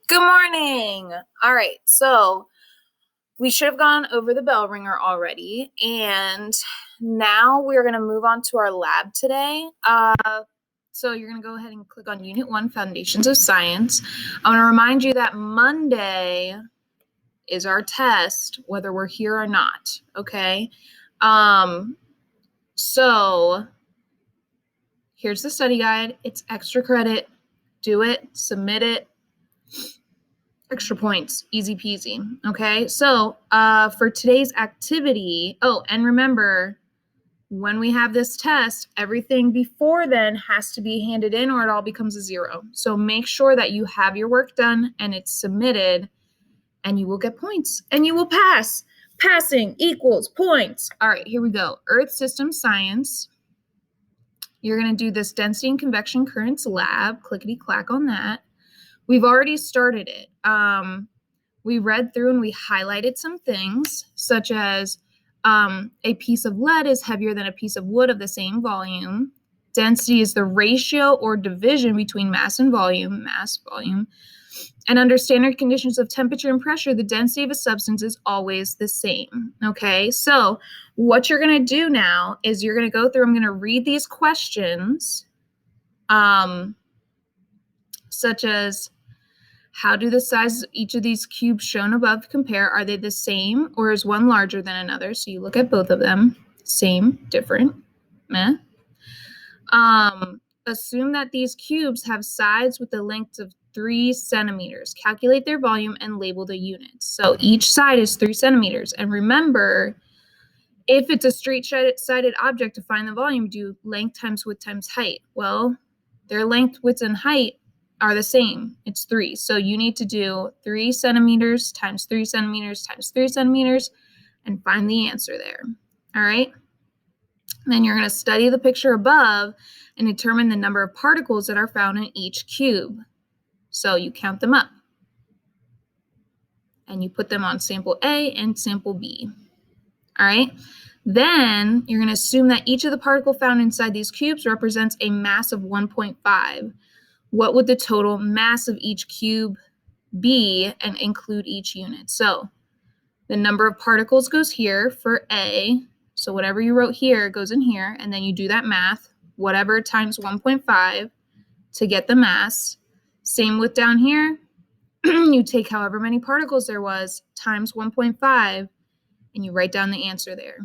Good morning. All right, so we should have gone over the bell ringer already, and now we're going to move on to our lab today. So you're going to go ahead and click on Unit 1, Foundations of Science. I want to remind you that Monday is our test, whether we're here or not, okay? So here's the study guide. It's extra credit. Do it, submit it. Extra points, easy peasy. Okay, so for today's activity, and remember, when we have this test, everything before then has to be handed in or it all becomes a 0. So make sure that you have your work done and it's submitted, and you will get points and you will pass. Passing equals points. All right, here we go. Earth System Science. You're going to do this Density and Convection Currents lab. Clickety-clack on that. We've already started it. We read through and we highlighted some things, such as a piece of lead is heavier than a piece of wood of the same volume. Density is the ratio or division between mass and volume, volume. And under standard conditions of temperature and pressure, the density of a substance is always the same. Okay, so what you're going to do now is you're going to go through, I'm going to read these questions, such as, how do the sizes of each of these cubes shown above compare? Are they the same, or is one larger than another? So you look at both of them. Same, different, meh. Assume that these cubes have sides with a length of 3 centimeters. Calculate their volume and label the units. So each side is 3 centimeters. And remember, if it's a straight-sided object, to find the volume, do length times width times height. Well, their length, width, and height are the same. It's 3. So you need to do 3 centimeters times 3 centimeters times 3 centimeters and find the answer there. All right. Then you're going to study the picture above and determine the number of particles that are found in each cube. So you count them up and you put them on sample A and sample B. All right. Then you're going to assume that each of the particles found inside these cubes represents a mass of 1.5. What would the total mass of each cube be and include each unit? So the number of particles goes here for A. So whatever you wrote here goes in here, and then you do that math, whatever times 1.5 to get the mass. Same with down here. You take however many particles there was times 1.5, and you write down the answer there.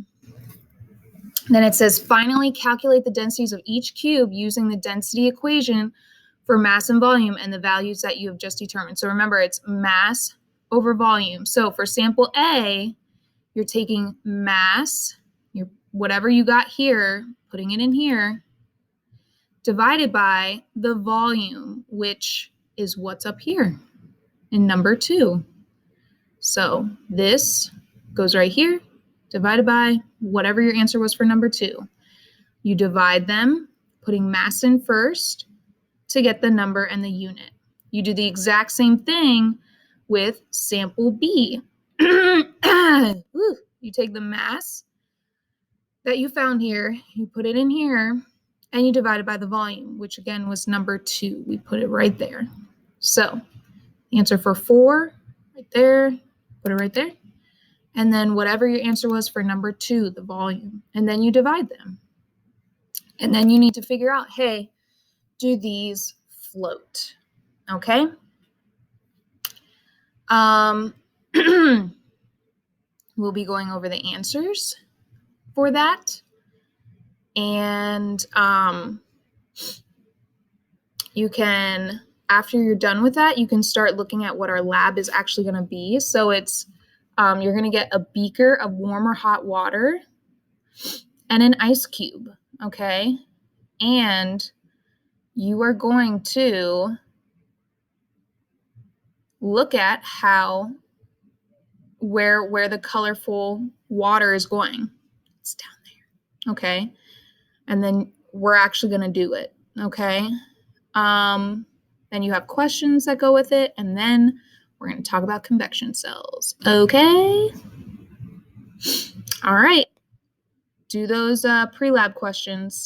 Then it says, finally calculate the densities of each cube using the density equation for mass and volume and the values that you have just determined. So remember, it's mass over volume. So for sample A, you're taking mass, whatever you got here, putting it in here, divided by the volume, which is what's up here in number 2. So this goes right here, divided by whatever your answer was for number 2. You divide them, putting mass in first, to get the number and the unit. You do the exact same thing with sample B. You take the mass that you found here, you put it in here, and you divide it by the volume, which again was number 2. We put it right there. So the answer for 4, right there, put it right there. And then whatever your answer was for number 2, the volume, and then you divide them. And then you need to figure out, hey, do these float? Okay. We'll be going over the answers for that. And you can, after you're done with that, you can start looking at what our lab is actually going to be. So it's, you're going to get a beaker of warm or hot water and an ice cube. Okay. And you are going to look at where the colorful water is going. It's down there. Okay. And then we're actually going to do it. Okay. Then you have questions that go with it. And then we're going to talk about convection cells. Okay. All right. Do those pre-lab questions.